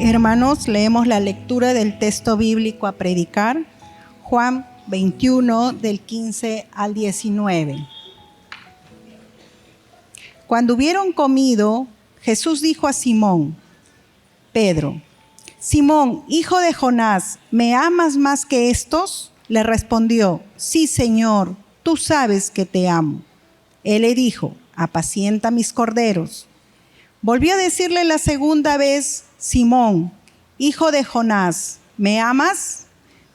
Hermanos, leemos la lectura del texto bíblico a predicar, Juan 21, del 15 al 19. Cuando hubieron comido, Jesús dijo a Simón, Pedro, Simón, hijo de Jonás, ¿me amas más que estos? Le respondió, sí, Señor, tú sabes que te amo. Él le dijo, apacienta mis corderos. Volvió a decirle la segunda vez, Simón, hijo de Jonás, ¿me amas?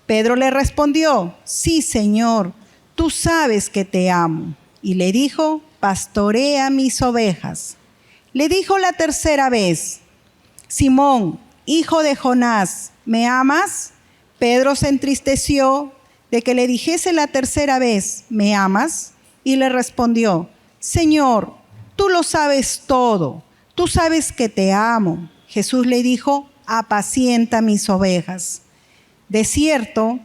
Pedro le respondió, sí, Señor, tú sabes que te amo. Y le dijo, pastorea mis ovejas. Le dijo la tercera vez, Simón, hijo de Jonás, ¿me amas? Pedro se entristeció de que le dijese la tercera vez, ¿me amas? Y le respondió, Señor, tú lo sabes todo, tú sabes que te amo. Jesús le dijo, apacienta mis ovejas. De cierto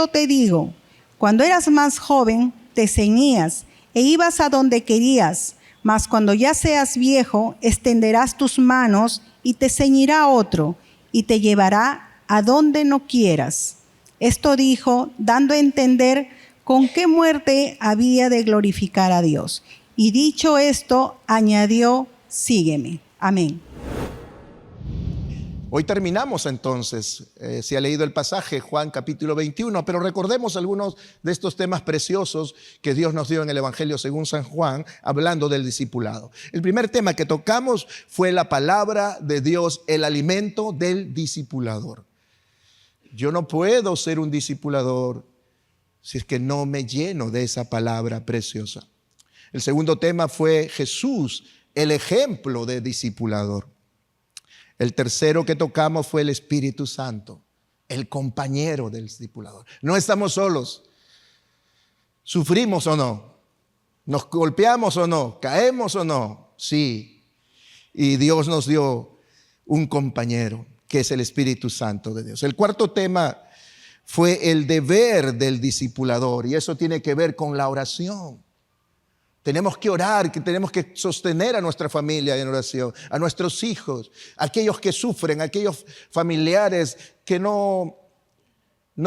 te digo, cuando eras más joven, te ceñías e ibas a donde querías, mas cuando ya seas viejo, extenderás tus manos y te ceñirá otro, y te llevará a donde no quieras. Esto dijo, dando a entender con qué muerte había de glorificar a Dios. Y dicho esto, añadió, sígueme. Amén. Hoy terminamos entonces, se ha leído el pasaje, Juan capítulo 21, pero recordemos algunos de estos temas preciosos que Dios nos dio en el Evangelio según San Juan, hablando del discipulado. El primer tema que tocamos fue la palabra de Dios, el alimento del discipulador. Yo no puedo ser un discipulador si es que no me lleno de esa palabra preciosa. El segundo tema fue Jesús, el ejemplo de discipulador. El tercero que tocamos fue el Espíritu Santo, el compañero del discipulador. No estamos solos. ¿Sufrimos o no? ¿Nos golpeamos o no? ¿Caemos o no? Sí. Y Dios nos dio un compañero, que es el Espíritu Santo de Dios. El cuarto tema fue el deber del discipulador, y eso tiene que ver con la oración. Tenemos que orar, que tenemos que sostener a nuestra familia en oración, a nuestros hijos, aquellos que sufren, aquellos familiares que no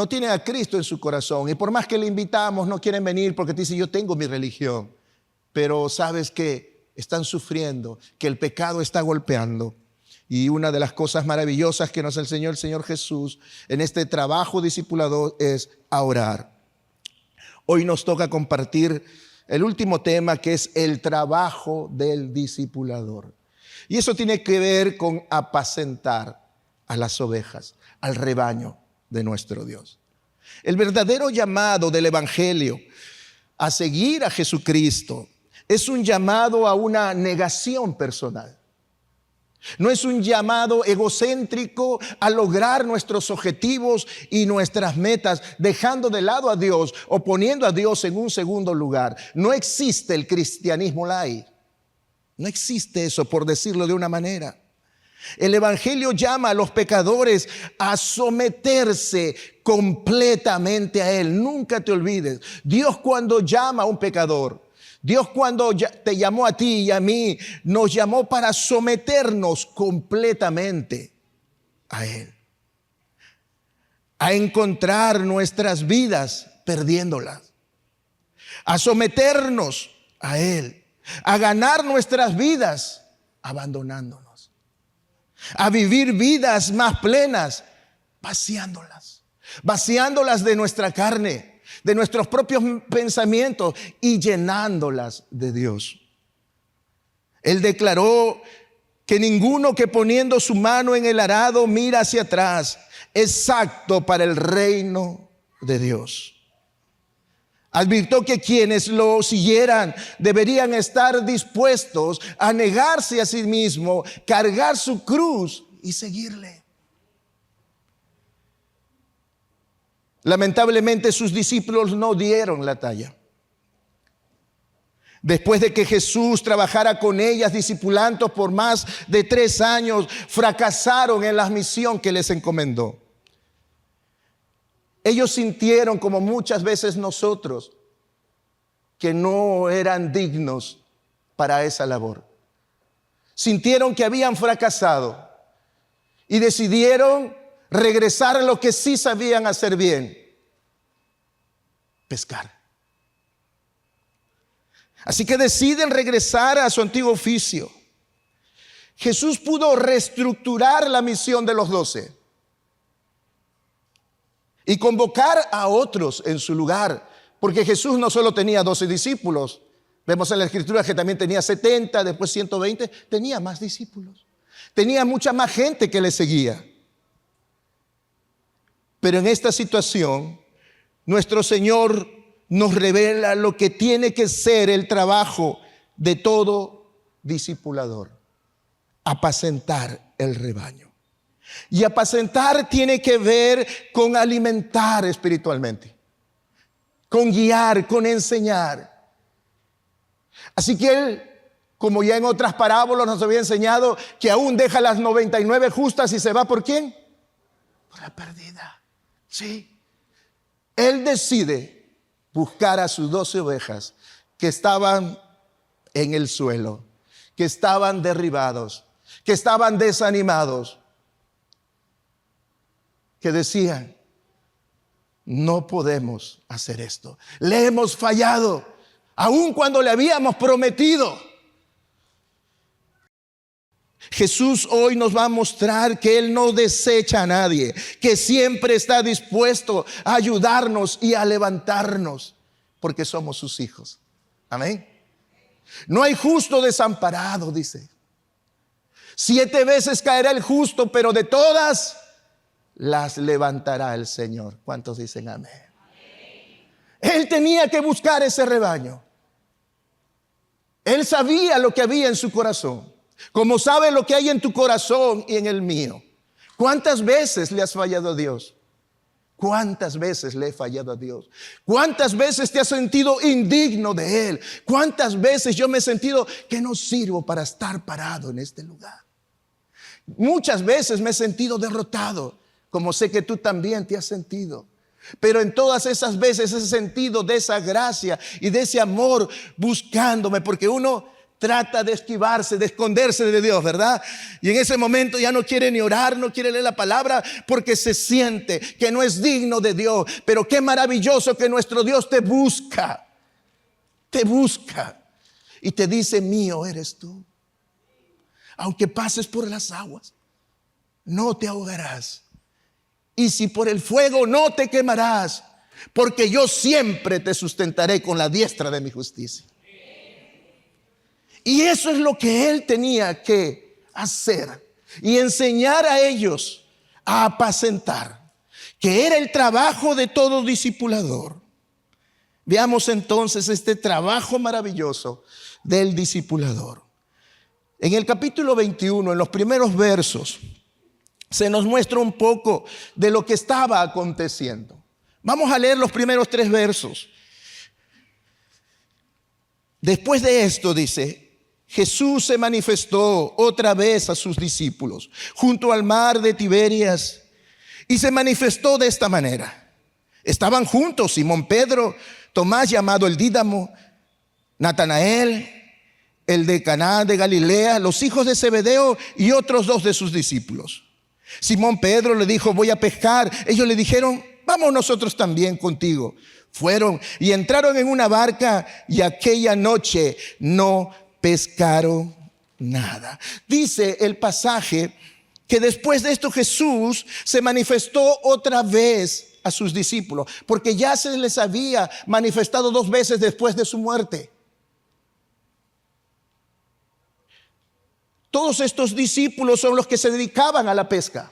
tienen a Cristo en su corazón. Y por más que le invitamos, no quieren venir porque te dicen, yo tengo mi religión. Pero sabes que están sufriendo, que el pecado está golpeando. Y una de las cosas maravillosas que nos enseñó el Señor Jesús en este trabajo discipulador es a orar. Hoy nos toca compartir el último tema, que es el trabajo del discipulador. Y eso tiene que ver con apacentar a las ovejas, al rebaño de nuestro Dios. El verdadero llamado del Evangelio a seguir a Jesucristo es un llamado a una negación personal. No es un llamado egocéntrico a lograr nuestros objetivos y nuestras metas, dejando de lado a Dios o poniendo a Dios en un segundo lugar. No existe el cristianismo light. No existe eso, por decirlo de una manera. El Evangelio llama a los pecadores a someterse completamente a Él. Nunca te olvides, Dios cuando llama a un pecador, Dios cuando te llamó a ti y a mí, nos llamó para someternos completamente a Él. A encontrar nuestras vidas perdiéndolas. A someternos a Él. A ganar nuestras vidas abandonándonos. A vivir vidas más plenas vaciándolas. Vaciándolas de nuestra carne, de nuestros propios pensamientos y llenándolas de Dios. Él declaró que ninguno que poniendo su mano en el arado mira hacia atrás es apto para el reino de Dios. Advirtió que quienes lo siguieran deberían estar dispuestos a negarse a sí mismo, cargar su cruz y seguirle. Lamentablemente sus discípulos no dieron la talla. Después de que Jesús trabajara con ellas discipulando por más de 3 años, fracasaron en la misión que les encomendó. Ellos sintieron, como muchas veces nosotros, que no eran dignos para esa labor. Sintieron que habían fracasado. y decidieron regresar a lo que sí sabían hacer bien: pescar. Así que deciden regresar a su antiguo oficio. Jesús pudo reestructurar la misión de los 12 y convocar a otros en su lugar, porque Jesús no solo tenía 12 discípulos. Vemos en la Escritura que también tenía 70, después 120, tenía más discípulos. Tenía mucha más gente que le seguía. Pero en esta situación, nuestro Señor nos revela lo que tiene que ser el trabajo de todo discipulador: apacentar el rebaño. Y apacentar tiene que ver con alimentar espiritualmente, con guiar, con enseñar. Así que Él, como ya en otras parábolas nos había enseñado, que aún deja las 99 justas y se va ¿por quién? Por la perdida. Sí. Él decide buscar a sus 12 ovejas que estaban en el suelo, que estaban derribados, que estaban desanimados, que decían: no podemos hacer esto, le hemos fallado, aun cuando le habíamos prometido. Jesús hoy nos va a mostrar que Él no desecha a nadie, que siempre está dispuesto a ayudarnos y a levantarnos, porque somos sus hijos. Amén. No hay justo desamparado, dice. 7 veces caerá el justo, pero de todas las levantará el Señor. ¿Cuántos dicen amén? Él tenía que buscar ese rebaño. Él sabía lo que había en su corazón, como sabe lo que hay en tu corazón y en el mío. ¿Cuántas veces le has fallado a Dios? ¿Cuántas veces le he fallado a Dios? ¿Cuántas veces te has sentido indigno de Él? ¿Cuántas veces yo me he sentido que no sirvo para estar parado en este lugar? Muchas veces me he sentido derrotado, como sé que tú también te has sentido. Pero en todas esas veces he sentido de esa gracia y de ese amor buscándome, porque uno trata de esquivarse, de esconderse de Dios, ¿verdad? Y en ese momento ya no quiere ni orar, no quiere leer la palabra, porque se siente que no es digno de Dios. Pero qué maravilloso que nuestro Dios te busca y te dice: mío eres tú. Aunque pases por las aguas, no te ahogarás. Y si por el fuego, no te quemarás, porque yo siempre te sustentaré con la diestra de mi justicia. Y eso es lo que Él tenía que hacer y enseñar a ellos a apacentar, que era el trabajo de todo discipulador. Veamos entonces este trabajo maravilloso del discipulador. En el capítulo 21, en los primeros versos, se nos muestra un poco de lo que estaba aconteciendo. Vamos a leer los primeros 3 versos. Después de esto, dice: Jesús se manifestó otra vez a sus discípulos junto al mar de Tiberias, y se manifestó de esta manera. Estaban juntos Simón Pedro, Tomás llamado el Dídamo, Natanael, el de Caná de Galilea, los hijos de Zebedeo y otros 2 de sus discípulos. Simón Pedro le dijo: voy a pescar. Ellos le dijeron: vamos nosotros también contigo. Fueron y entraron en una barca, y aquella noche no pescaron nada. Dice el pasaje que después de esto Jesús se manifestó otra vez a sus discípulos, porque ya se les había manifestado 2 veces después de su muerte. Todos estos discípulos son los que se dedicaban a la pesca.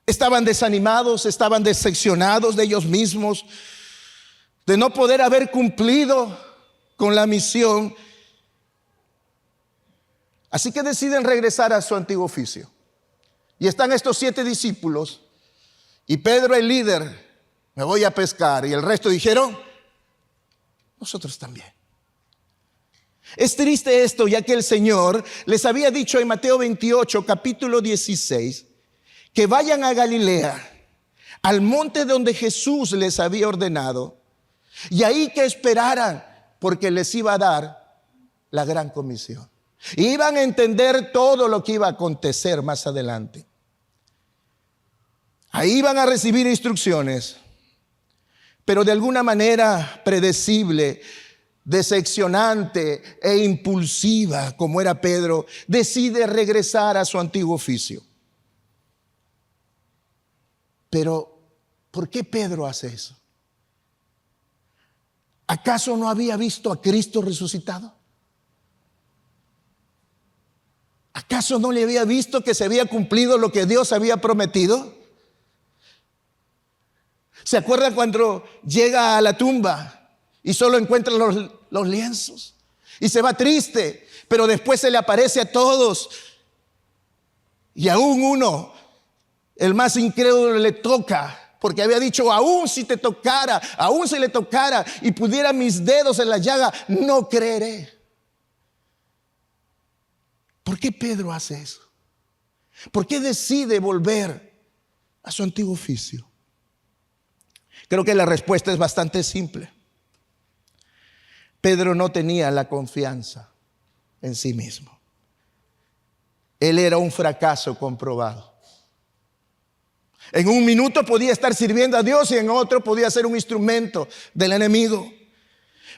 Estaban desanimados, estaban decepcionados de ellos mismos, de no poder haber cumplido con la misión. Así que deciden regresar a su antiguo oficio. Y están estos 7 discípulos, y Pedro, el líder: me voy a pescar. Y el resto dijeron: nosotros también. Es triste esto, ya que el Señor les había dicho en Mateo 28, capítulo 16, que vayan a Galilea, al monte donde Jesús les había ordenado, y ahí que esperaran, porque les iba a dar la gran comisión. Iban a entender todo lo que iba a acontecer más adelante. Ahí iban a recibir instrucciones, pero de alguna manera predecible, decepcionante e impulsiva como era Pedro, decide regresar a su antiguo oficio. Pero, ¿por qué Pedro hace eso? ¿Acaso no había visto a Cristo resucitado? ¿Acaso no le había visto que se había cumplido lo que Dios había prometido? ¿Se acuerda cuando llega a la tumba y solo encuentra los lienzos? Y se va triste, pero después se le aparece a todos. Y aún uno, el más incrédulo, le toca, porque había dicho, aún si te tocara, aún si le tocara y pudiera mis dedos en la llaga, no creeré. ¿Por qué Pedro hace eso? ¿Por qué decide volver a su antiguo oficio? Creo que la respuesta es bastante simple. Pedro no tenía la confianza en sí mismo. Él era un fracaso comprobado. En un minuto podía estar sirviendo a Dios y en otro podía ser un instrumento del enemigo.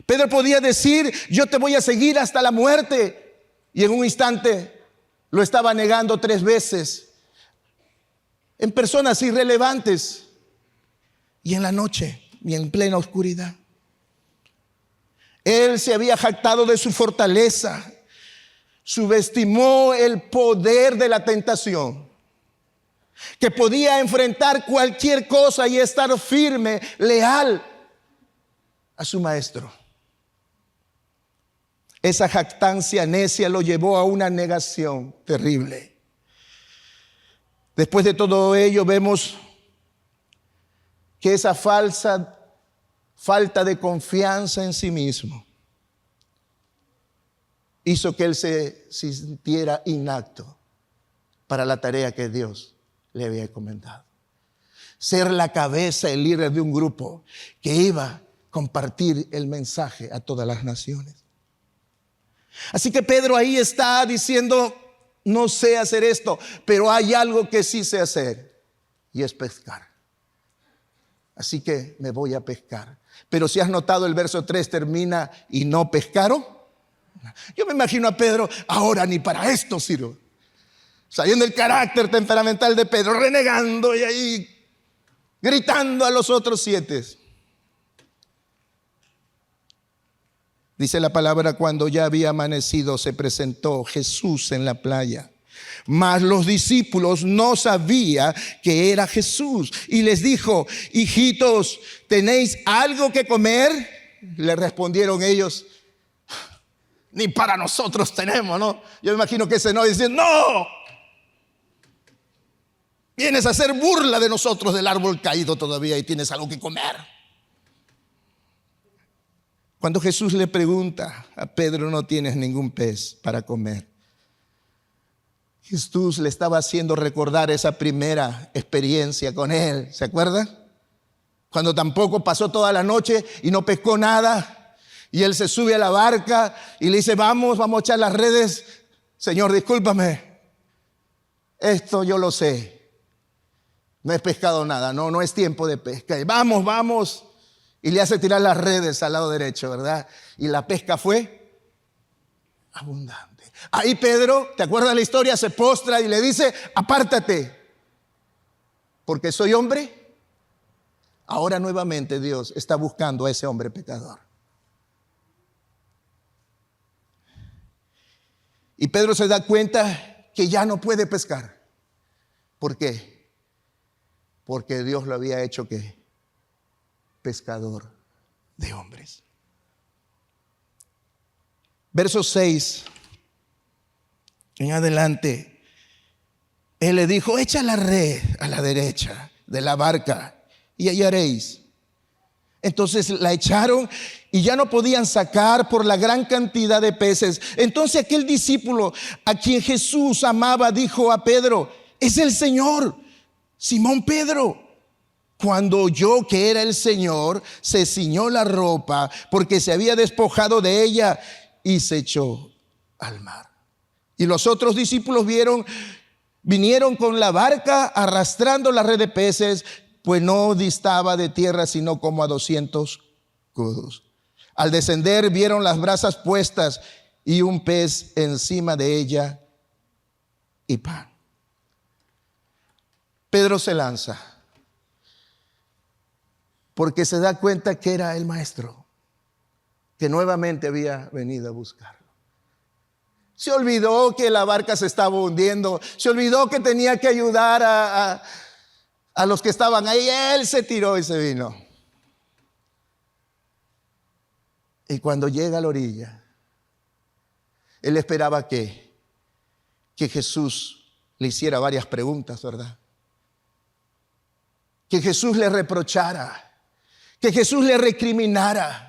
Pedro podía decir, yo te voy a seguir hasta la muerte. Y en un instante lo estaba negando 3 veces. En personas irrelevantes. Y en la noche y en plena oscuridad. Él se había jactado de su fortaleza. Subestimó el poder de la tentación. Que podía enfrentar cualquier cosa y estar firme, leal a su maestro. Esa jactancia necia lo llevó a una negación terrible. Después de todo ello vemos que esa falta de confianza en sí mismo hizo que él se sintiera inapto para la tarea que Dios le había encomendado. Ser la cabeza, el líder de un grupo que iba a compartir el mensaje a todas las naciones. Así que Pedro ahí está diciendo, no sé hacer esto, pero hay algo que sí sé hacer y es pescar. Así que me voy a pescar. Pero si has notado el verso 3 termina y no pescaron. Yo me imagino a Pedro, ahora ni para esto sirvo. Sabiendo el carácter temperamental de Pedro, renegando y ahí gritando a los otros 7. Dice la palabra, cuando ya había amanecido se presentó Jesús en la playa. Mas los discípulos no sabían que era Jesús. Y les dijo, hijitos, ¿tenéis algo que comer? Le respondieron ellos, ni para nosotros tenemos, ¿no? Yo me imagino que ese no dicen, no. Vienes a hacer burla de nosotros del árbol caído todavía y tienes algo que comer. Cuando Jesús le pregunta a Pedro, no tienes ningún pez para comer. Jesús le estaba haciendo recordar esa primera experiencia con él. ¿Se acuerdan? Cuando tampoco pasó toda la noche y no pescó nada. Y él se sube a la barca y le dice, vamos a echar las redes. Señor, discúlpame. Esto yo lo sé. No he pescado nada. No es tiempo de pesca. Y vamos. Y le hace tirar las redes al lado derecho, ¿verdad? Y la pesca fue abundante. Ahí Pedro, ¿te acuerdas la historia? Se postra y le dice, apártate, porque soy hombre. Ahora nuevamente Dios está buscando a ese hombre pecador. Y Pedro se da cuenta que ya no puede pescar. ¿Por qué? Porque Dios lo había hecho ¿qué? Pescador de hombres. Verso 6 en adelante, él le dijo, echa la red a la derecha de la barca y hallaréis. Entonces la echaron y ya no podían sacar por la gran cantidad de peces. Entonces aquel discípulo a quien Jesús amaba dijo a Pedro, es el Señor. Simón Pedro, cuando oyó que era el Señor, se ciñó la ropa porque se había despojado de ella y se echó al mar. Y los otros discípulos vinieron con la barca arrastrando la red de peces, pues no distaba de tierra sino como a 200 codos. Al descender vieron las brasas puestas y un pez encima de ella y pan. Pedro se lanza porque se da cuenta que era el maestro que nuevamente había venido a buscarlo. Se olvidó que la barca se estaba hundiendo, se olvidó que tenía que ayudar a los que estaban ahí. Él se tiró y se vino. Y cuando llega a la orilla, él esperaba que Jesús le hiciera varias preguntas, ¿verdad? Que Jesús le reprochara, que Jesús le recriminara,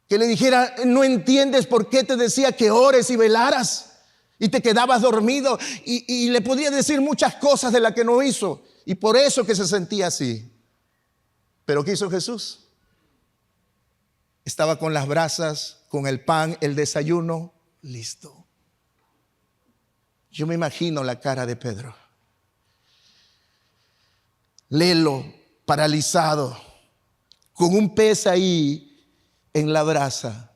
que le dijera: no entiendes por qué te decía que ores y velaras y te quedabas dormido, y le podía decir muchas cosas de las que no hizo, y por eso que se sentía así. Pero ¿qué hizo Jesús? Estaba con las brasas, con el pan, el desayuno listo. Yo me imagino la cara de Pedro, lelo, paralizado, con un pez ahí en la brasa,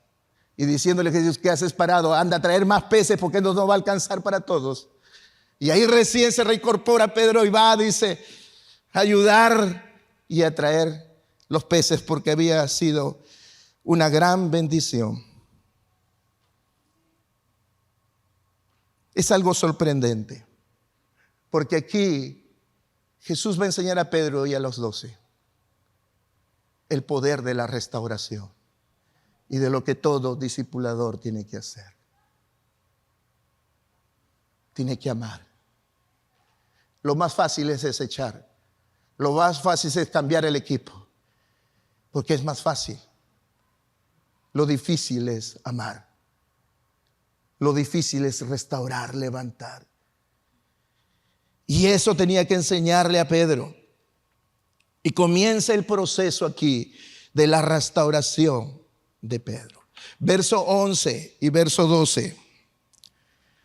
y diciéndole a Jesús: ¿qué haces parado? Anda a traer más peces porque no va a alcanzar para todos. Y ahí recién se reincorpora Pedro y va, dice, a ayudar y a traer los peces, porque había sido una gran bendición. Es algo sorprendente, porque aquí Jesús va a enseñar a Pedro y a los 12 el poder de la restauración y de lo que todo discipulador tiene que hacer. Tiene que amar. Lo más fácil es desechar. Lo más fácil es cambiar el equipo, porque es más fácil. Lo difícil es amar. Lo difícil es restaurar, levantar. Y eso tenía que enseñarle a Pedro. Y comienza el proceso aquí de la restauración de Pedro. Verso 11 y verso 12.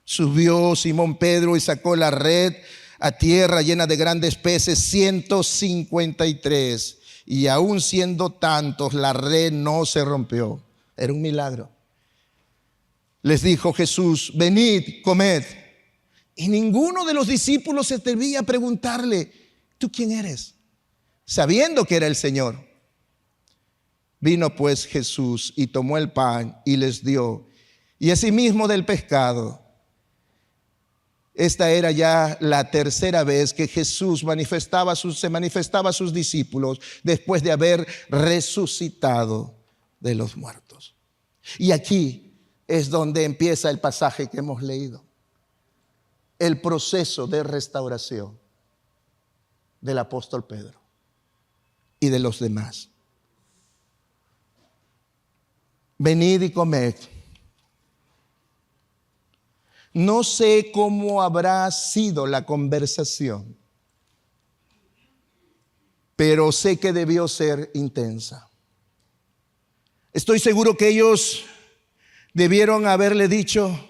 Subió Simón Pedro y sacó la red a tierra llena de grandes peces, 153. Y aún siendo tantos, la red no se rompió. Era un milagro. Les dijo Jesús: venid, comed. Y ninguno de los discípulos se atrevía a preguntarle: ¿tú quién eres?, sabiendo que era el Señor. Vino pues Jesús y tomó el pan y les dio, y asimismo del pescado. Esta era ya la tercera vez que Jesús se manifestaba a sus discípulos después de haber resucitado de los muertos. Y aquí es donde empieza el pasaje que hemos leído. El proceso de restauración del apóstol Pedro y de los demás. Venid y comed. No sé cómo habrá sido la conversación, pero sé que debió ser intensa. Estoy seguro que ellos debieron haberle dicho: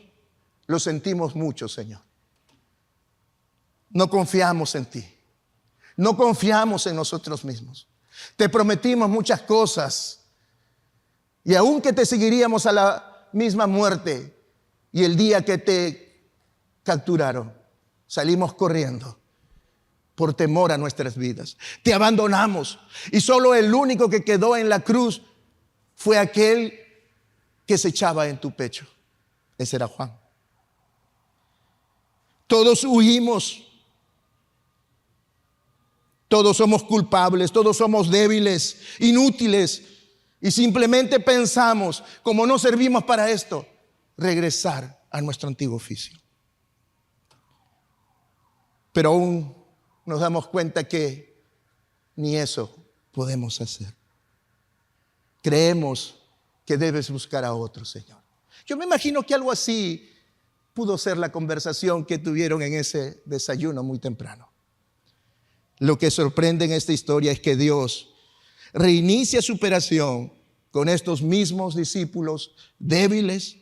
lo sentimos mucho, Señor. No confiamos en ti. No confiamos en nosotros mismos. Te prometimos muchas cosas, y aunque te seguiríamos a la misma muerte, y el día que te capturaron, salimos corriendo por temor a nuestras vidas. Te abandonamos, y solo el único que quedó en la cruz fue aquel que se echaba en tu pecho. Ese era Juan. Todos huimos. Todos somos culpables, todos somos débiles, inútiles, y simplemente pensamos: como no servimos para esto, regresar a nuestro antiguo oficio. Pero aún nos damos cuenta que ni eso podemos hacer. Creemos que debes buscar a otro, Señor. Yo me imagino que algo así pudo ser la conversación que tuvieron en ese desayuno muy temprano. Lo que sorprende en esta historia es que Dios reinicia su operación con estos mismos discípulos débiles,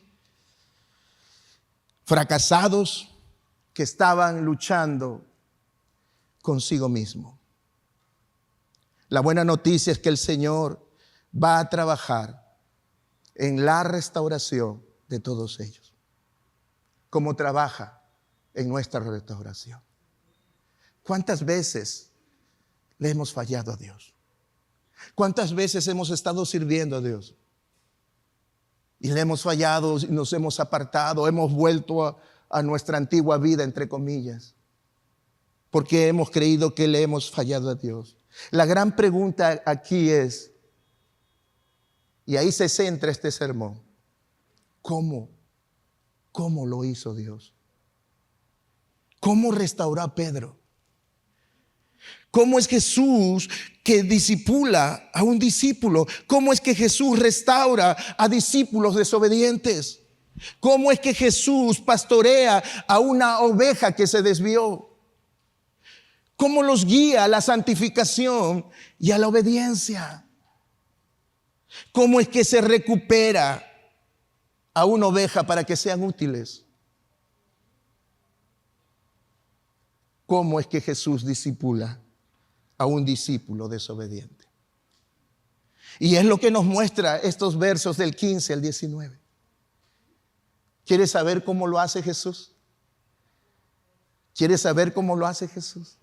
fracasados que estaban luchando consigo mismo. La buena noticia es que el Señor va a trabajar en la restauración de todos ellos, como trabaja en nuestra restauración. ¿Cuántas veces le hemos fallado a Dios? ¿Cuántas veces hemos estado sirviendo a Dios y le hemos fallado y nos hemos apartado, hemos vuelto a nuestra antigua vida, entre comillas, porque hemos creído que le hemos fallado a Dios? La gran pregunta aquí es, y ahí se centra este sermón, ¿cómo lo hizo Dios? ¿Cómo restauró a Pedro? ¿Cómo es Jesús que discipula a un discípulo? ¿Cómo es que Jesús restaura a discípulos desobedientes? ¿Cómo es que Jesús pastorea a una oveja que se desvió? ¿Cómo los guía a la santificación y a la obediencia? ¿Cómo es que se recupera a una oveja para que sean útiles? ¿Cómo es que Jesús discipula a un discípulo desobediente? Y es lo que nos muestra estos versos del 15 al 19. ¿Quieres saber cómo lo hace Jesús? ¿Quieres saber cómo lo hace Jesús?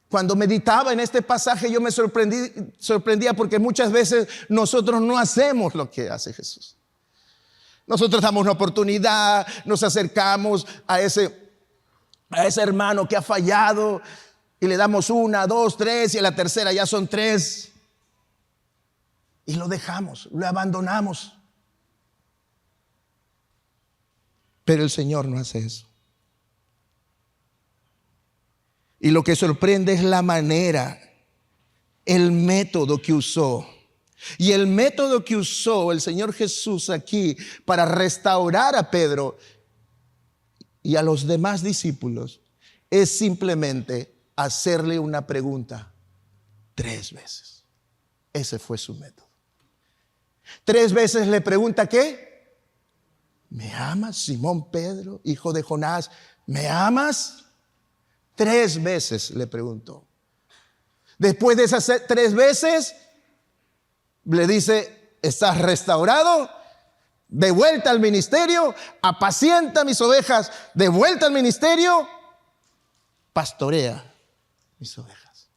Cuando meditaba en este pasaje yo me sorprendía porque muchas veces nosotros no hacemos lo que hace Jesús. Nosotros damos una oportunidad, nos acercamos a ese hermano que ha fallado y le damos 1, 2, 3 y a la tercera ya son 3 y lo dejamos, lo abandonamos. Pero el Señor no hace eso. Y lo que sorprende es la manera, el método que usó. Y el método que usó el Señor Jesús aquí para restaurar a Pedro y a los demás discípulos es simplemente hacerle una pregunta 3 veces. Ese fue su método. 3 veces le pregunta, ¿qué? ¿Me amas, Simón Pedro, hijo de Jonás? ¿Me amas? 3 veces le preguntó. Después de esas 3 veces le dice, ¿estás restaurado? De vuelta al ministerio, apacienta mis ovejas. De vuelta al ministerio, pastorea mis ovejas.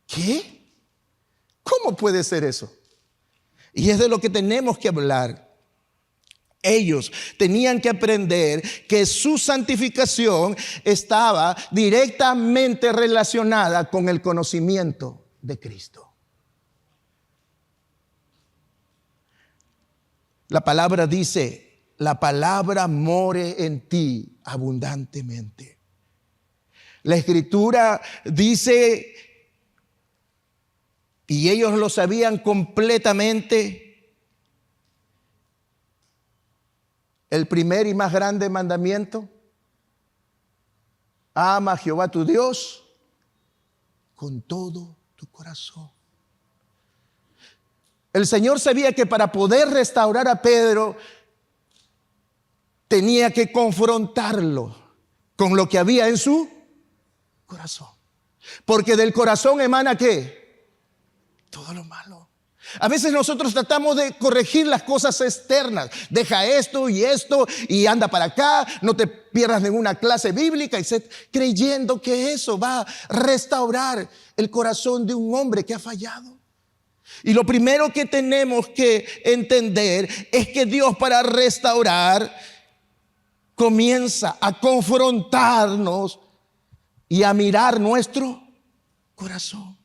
¿Qué? ¿Cómo puede ser eso? Y es de lo que tenemos que hablar. Ellos tenían que aprender que su santificación estaba directamente relacionada con el conocimiento de Cristo. La palabra dice, la palabra more en ti abundantemente. La Escritura dice, y ellos lo sabían completamente, el primer y más grande mandamiento: ama a Jehová tu Dios con todo tu corazón. El Señor sabía que para poder restaurar a Pedro tenía que confrontarlo con lo que había en su corazón. Porque del corazón emana ¿qué? Todo lo malo. A veces nosotros tratamos de corregir las cosas externas. Deja esto y anda para acá. No te pierdas ninguna clase bíblica, creyendo que eso va a restaurar el corazón de un hombre que ha fallado. Y lo primero que tenemos que entender es que Dios, para restaurar, comienza a confrontarnos y a mirar nuestro corazón.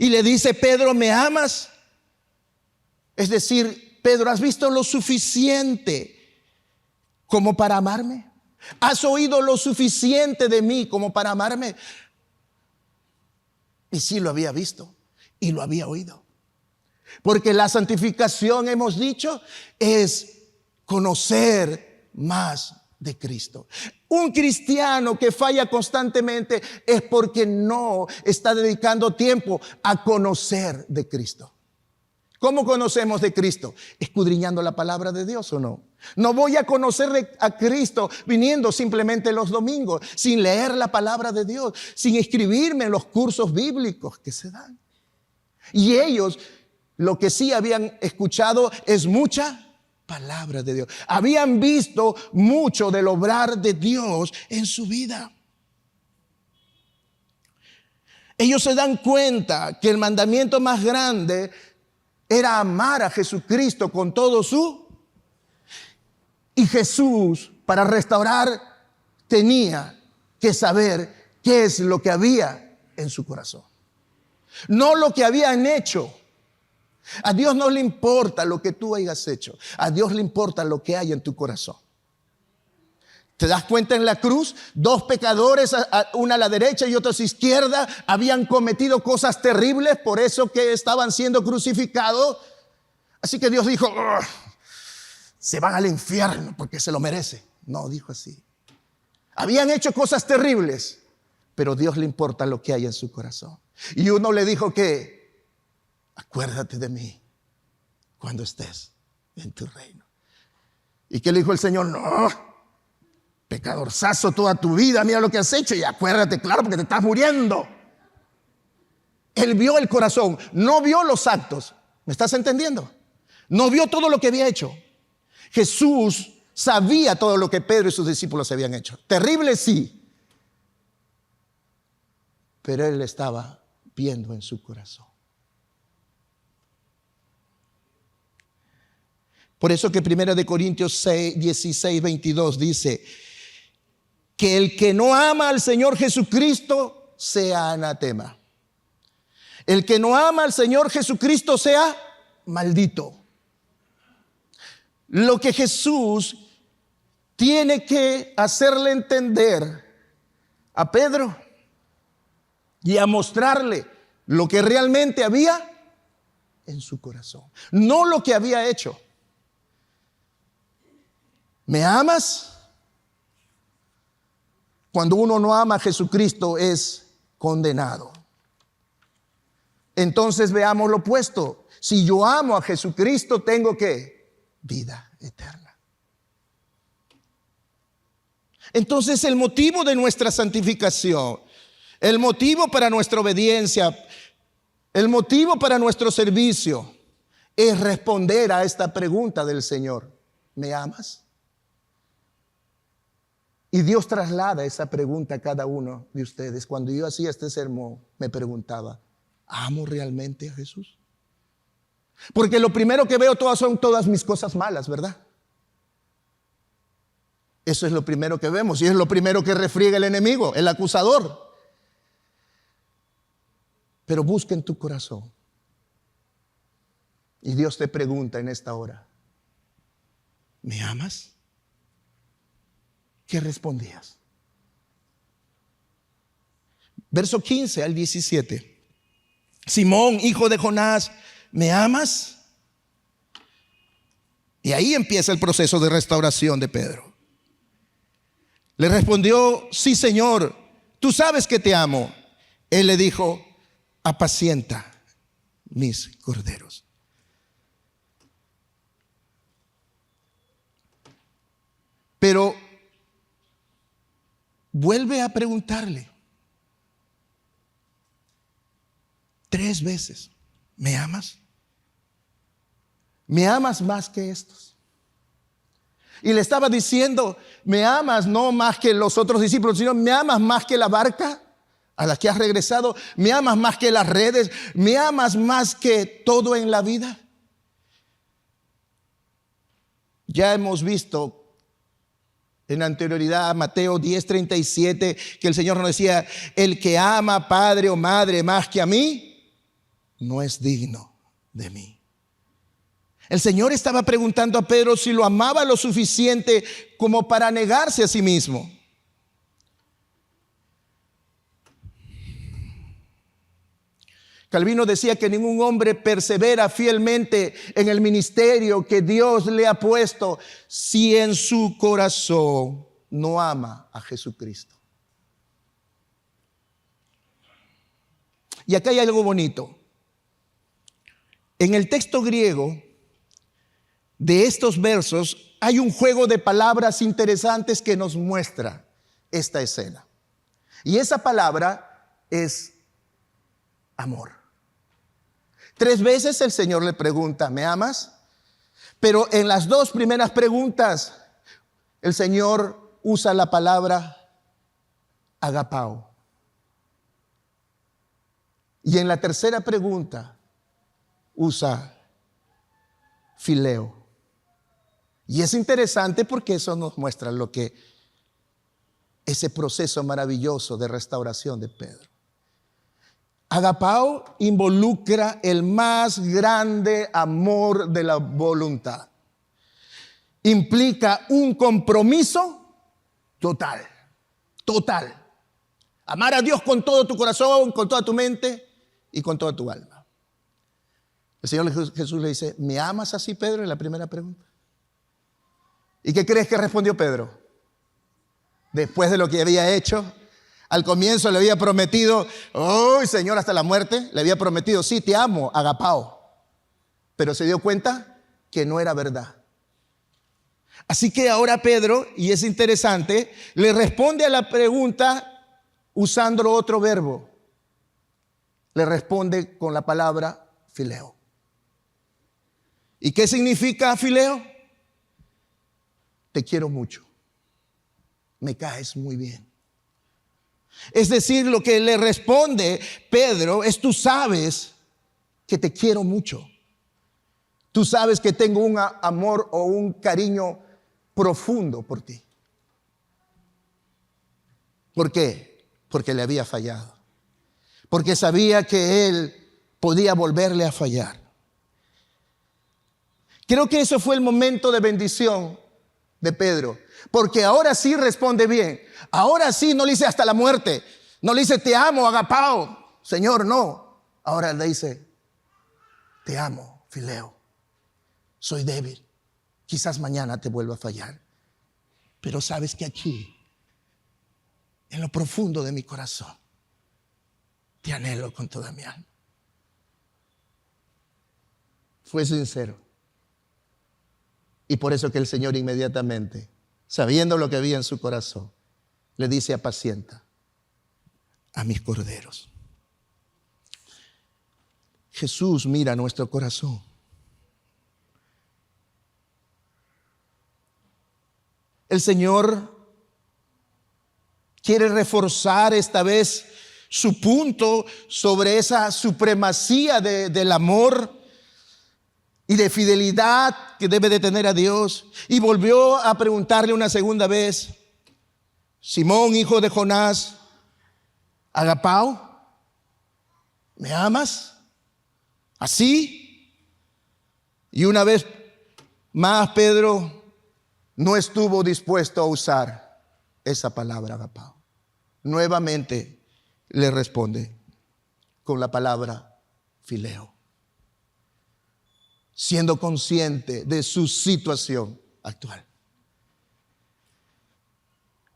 Y le dice, Pedro, ¿me amas? Es decir, Pedro, ¿has visto lo suficiente como para amarme? ¿Has oído lo suficiente de mí como para amarme? Y sí lo había visto y lo había oído. Porque la santificación, hemos dicho, es conocer más de Cristo. Un cristiano que falla constantemente es porque no está dedicando tiempo a conocer de Cristo. ¿Cómo conocemos de Cristo? ¿Escudriñando la palabra de Dios o no? No voy a conocer a Cristo viniendo simplemente los domingos, sin leer la palabra de Dios, sin inscribirme en los cursos bíblicos que se dan. Y ellos, lo que sí habían escuchado es mucha palabra de Dios. Habían visto mucho del obrar de Dios en su vida. Ellos se dan cuenta que el mandamiento más grande era amar a Jesucristo con todo su. Y Jesús, para restaurar, tenía que saber qué es lo que había en su corazón. No lo que habían hecho. A Dios no le importa lo que tú hayas hecho. A Dios le importa lo que hay en tu corazón. ¿Te das cuenta en la cruz? Dos pecadores, una a la derecha y otro a su izquierda, habían cometido cosas terribles, por eso que estaban siendo crucificados. Así que Dios dijo, se van al infierno porque se lo merece. No, dijo así. Habían hecho cosas terribles, pero a Dios le importa lo que hay en su corazón. Y uno le dijo que, acuérdate de mí cuando estés en tu reino. ¿Y qué le dijo el Señor? No, pecadorzazo toda tu vida, mira lo que has hecho y acuérdate, claro, porque te estás muriendo. Él vio el corazón, no vio los actos. ¿Me estás entendiendo? No vio todo lo que había hecho. Jesús sabía todo lo que Pedro y sus discípulos habían hecho. Terrible, sí. Pero él estaba viendo en su corazón. Por eso que 1 Corintios 16, 22 dice que el que no ama al Señor Jesucristo sea anatema. El que no ama al Señor Jesucristo sea maldito. Lo que Jesús tiene que hacerle entender a Pedro y a mostrarle lo que realmente había en su corazón, no lo que había hecho. ¿Me amas? Cuando uno no ama a Jesucristo es condenado. Entonces veamos lo opuesto. Si yo amo a Jesucristo, tengo ¿qué? Vida eterna. Entonces el motivo de nuestra santificación, el motivo para nuestra obediencia, el motivo para nuestro servicio es responder a esta pregunta del Señor. ¿Me amas? Y Dios traslada esa pregunta a cada uno de ustedes. Cuando yo hacía este sermón, me preguntaba, ¿amo realmente a Jesús? Porque lo primero que veo son todas mis cosas malas, ¿verdad? Eso es lo primero que vemos y es lo primero que refriega el enemigo, el acusador. Pero busca en tu corazón. Y Dios te pregunta en esta hora, ¿me amas? ¿Qué respondías? Verso 15 al 17. Simón, hijo de Jonás, ¿me amas? Y ahí empieza el proceso de restauración de Pedro. Le respondió, sí, Señor, tú sabes que te amo. Él le dijo, apacienta mis corderos. Pero vuelve a preguntarle 3 veces, ¿me amas? ¿Me amas más que estos? Y le estaba diciendo, ¿me amas no más que los otros discípulos, sino me amas más que la barca a la que has regresado? ¿Me amas más que las redes? ¿Me amas más que todo en la vida? Ya hemos visto en anterioridad a Mateo 10:37 que el Señor nos decía, el que ama a padre o madre más que a mí, no es digno de mí. El Señor estaba preguntando a Pedro si lo amaba lo suficiente como para negarse a sí mismo. Calvino decía que ningún hombre persevera fielmente en el ministerio que Dios le ha puesto si en su corazón no ama a Jesucristo. Y acá hay algo bonito. En el texto griego de estos versos hay un juego de palabras interesantes que nos muestra esta escena. Y esa palabra es amor. 3 veces el Señor le pregunta, ¿me amas? Pero en las 2 primeras preguntas, el Señor usa la palabra agapao. Y en la tercera pregunta, usa fileo. Y es interesante porque eso nos muestra lo que ese proceso maravilloso de restauración de Pedro. Agapao involucra el más grande amor de la voluntad. Implica un compromiso total. Amar a Dios con todo tu corazón, con toda tu mente y con toda tu alma. El Señor Jesús le dice, ¿me amas así, Pedro? En la primera pregunta. ¿Y qué crees que respondió Pedro? Después de lo que había hecho, al comienzo le había prometido, Señor, hasta la muerte, le había prometido, sí, te amo, agapao. Pero se dio cuenta que no era verdad. Así que ahora Pedro, y es interesante, le responde a la pregunta usando otro verbo. Le responde con la palabra fileo. ¿Y qué significa fileo? Te quiero mucho. Me caes muy bien. Es decir, lo que le responde Pedro es, tú sabes que te quiero mucho. Tú sabes que tengo un amor o un cariño profundo por ti. ¿Por qué? Porque le había fallado. Porque sabía que él podía volverle a fallar. Creo que eso fue el momento de bendición de Pedro. Porque ahora sí responde bien. Ahora sí no le dice hasta la muerte. No le dice te amo, agapao. Señor, no. Ahora le dice te amo, fileo. Soy débil. Quizás mañana te vuelva a fallar. Pero sabes que aquí, en lo profundo de mi corazón, te anhelo con toda mi alma. Fue sincero. Y por eso que el Señor inmediatamente, sabiendo lo que había en su corazón, le dice apacienta a mis corderos. Jesús mira nuestro corazón. El Señor quiere reforzar esta vez su punto sobre esa supremacía del amor y de fidelidad que debe de tener a Dios. Y volvió a preguntarle una segunda vez, Simón, hijo de Jonás, agapao, ¿me amas? ¿Así? Y una vez más Pedro no estuvo dispuesto a usar esa palabra agapao. Nuevamente le responde con la palabra fileo, siendo consciente de su situación actual.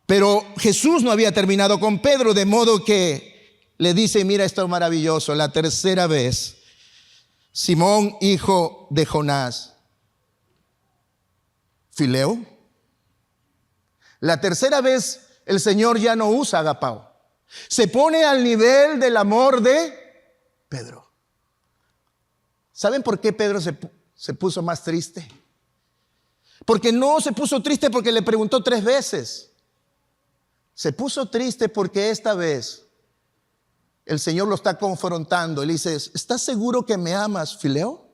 Pero Jesús no había terminado con Pedro, de modo que le dice, mira esto maravilloso, la tercera vez, Simón, hijo de Jonás, fileo. La tercera vez el Señor ya no usa agapao. Se pone al nivel del amor de Pedro. ¿Saben por qué Pedro se puso más triste? Porque no se puso triste porque le preguntó 3 veces. Se puso triste porque esta vez el Señor lo está confrontando y le dice, ¿estás seguro que me amas, fileo?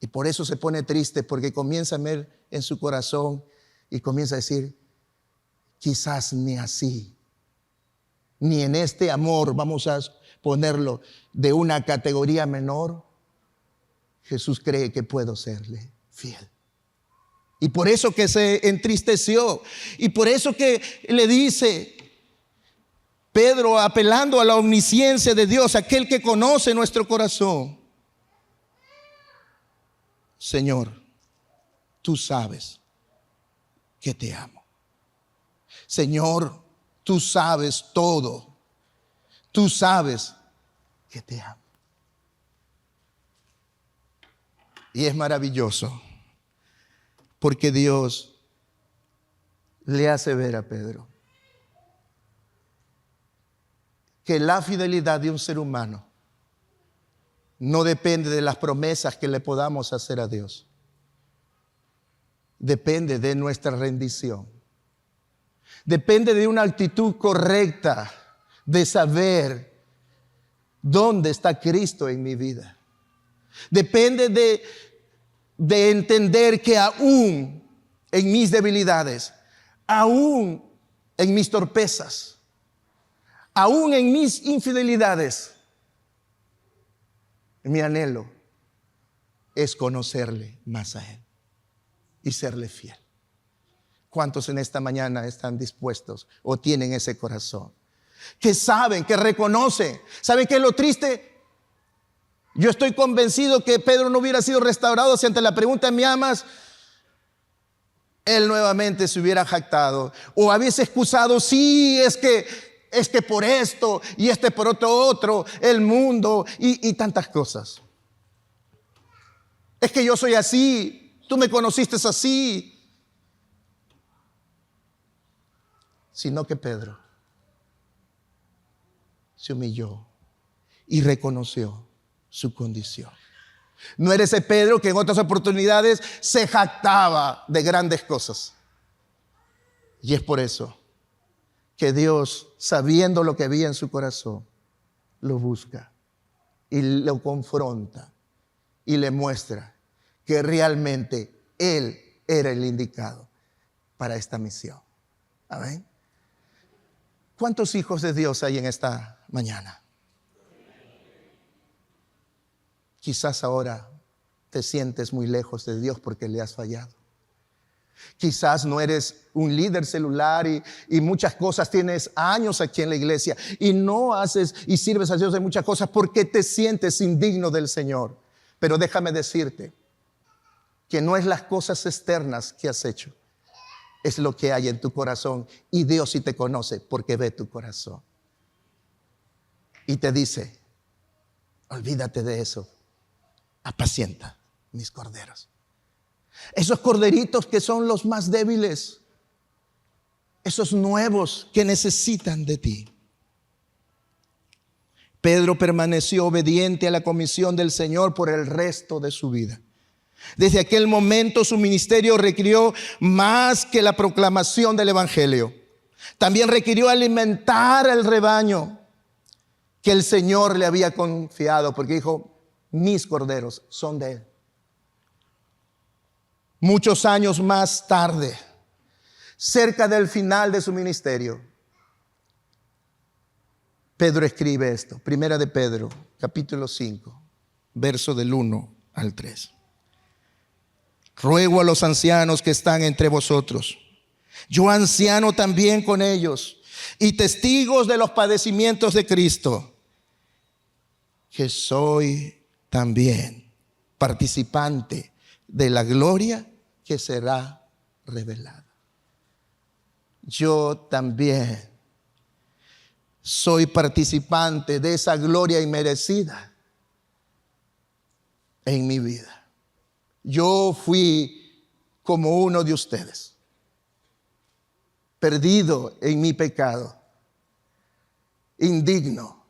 Y por eso se pone triste, porque comienza a ver en su corazón y comienza a decir, quizás ni así, ni en este amor, vamos a ponerlo de una categoría menor, Jesús cree que puedo serle fiel. Y por eso que se entristeció, y por eso que le dice Pedro, apelando a la omnisciencia de Dios, aquel que conoce nuestro corazón, Señor, tú sabes que te amo. Señor, tú sabes todo. Tú sabes que te amo. Y es maravilloso porque Dios le hace ver a Pedro que la fidelidad de un ser humano no depende de las promesas que le podamos hacer a Dios. Depende de nuestra rendición. Depende de una actitud correcta de saber dónde está Cristo en mi vida. Depende de entender que aún en mis debilidades, aún en mis torpezas, aún en mis infidelidades, mi anhelo es conocerle más a Él y serle fiel. ¿Cuántos en esta mañana están dispuestos o tienen ese corazón? Que saben, que reconocen. ¿Saben qué es lo triste? Yo estoy convencido que Pedro no hubiera sido restaurado si ante la pregunta ¿me amas? Él nuevamente se hubiera jactado o hubiese excusado, sí, es que por esto y por otro, el mundo y tantas cosas. Es que yo soy así, tú me conociste así. Sino que Pedro se humilló y reconoció su condición. No era ese Pedro que en otras oportunidades se jactaba de grandes cosas. Y es por eso que Dios, sabiendo lo que había en su corazón, lo busca y lo confronta y le muestra que realmente Él era el indicado para esta misión. Amén. ¿Cuántos hijos de Dios hay en esta mañana? Quizás ahora te sientes muy lejos de Dios porque le has fallado. Quizás no eres un líder celular y muchas cosas, tienes años aquí en la iglesia y no haces y sirves a Dios en muchas cosas porque te sientes indigno del Señor. Pero déjame decirte que no es las cosas externas que has hecho, es lo que hay en tu corazón, y Dios sí te conoce porque ve tu corazón y te dice: olvídate de eso, apacienta mis corderos. Esos corderitos que son los más débiles, esos nuevos que necesitan de ti. Pedro permaneció obediente a la comisión del Señor por el resto de su vida. Desde aquel momento su ministerio requirió más que la proclamación del evangelio. También requirió alimentar al rebaño que el Señor le había confiado, porque dijo: mis corderos son de Él. Muchos años más tarde, cerca del final de su ministerio, Pedro escribe esto. Primera de Pedro, capítulo 5, verso del 1 al 3. Ruego a los ancianos que están entre vosotros, yo anciano también con ellos, y testigos de los padecimientos de Cristo, que soy también participante de la gloria que será revelada. Yo también soy participante de esa gloria inmerecida en mi vida. Yo fui como uno de ustedes, perdido en mi pecado, indigno,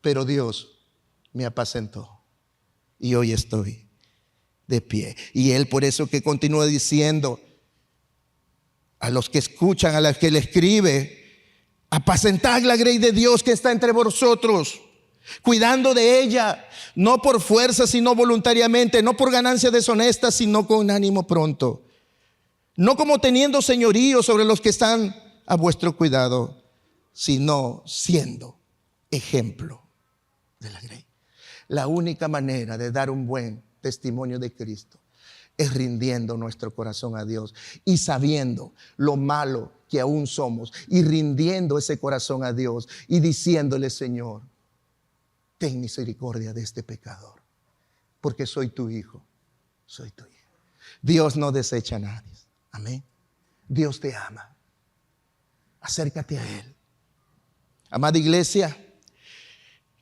pero Dios me apacentó y hoy estoy de pie. Y Él, por eso que continúa diciendo a los que escuchan, a los que le escribe: apacentad la grey de Dios que está entre vosotros, cuidando de ella, no por fuerza sino voluntariamente, no por ganancia deshonesta sino con ánimo pronto, no como teniendo señorío sobre los que están a vuestro cuidado, sino siendo ejemplo de la grey. La única manera de dar un buen testimonio de Cristo es rindiendo nuestro corazón a Dios y sabiendo lo malo que aún somos, y rindiendo ese corazón a Dios y diciéndole: Señor, ten misericordia de este pecador, porque soy tu hijo, soy tu hijo. Dios no desecha a nadie. Amén. Dios te ama. Acércate a Él. Amada iglesia,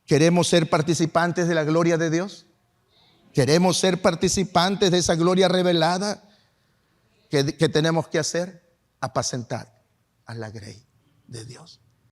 ¿queremos ser participantes de la gloria de Dios? ¿Queremos ser participantes de esa gloria revelada? ¿Qué tenemos que hacer? Apacentar a la grey de Dios.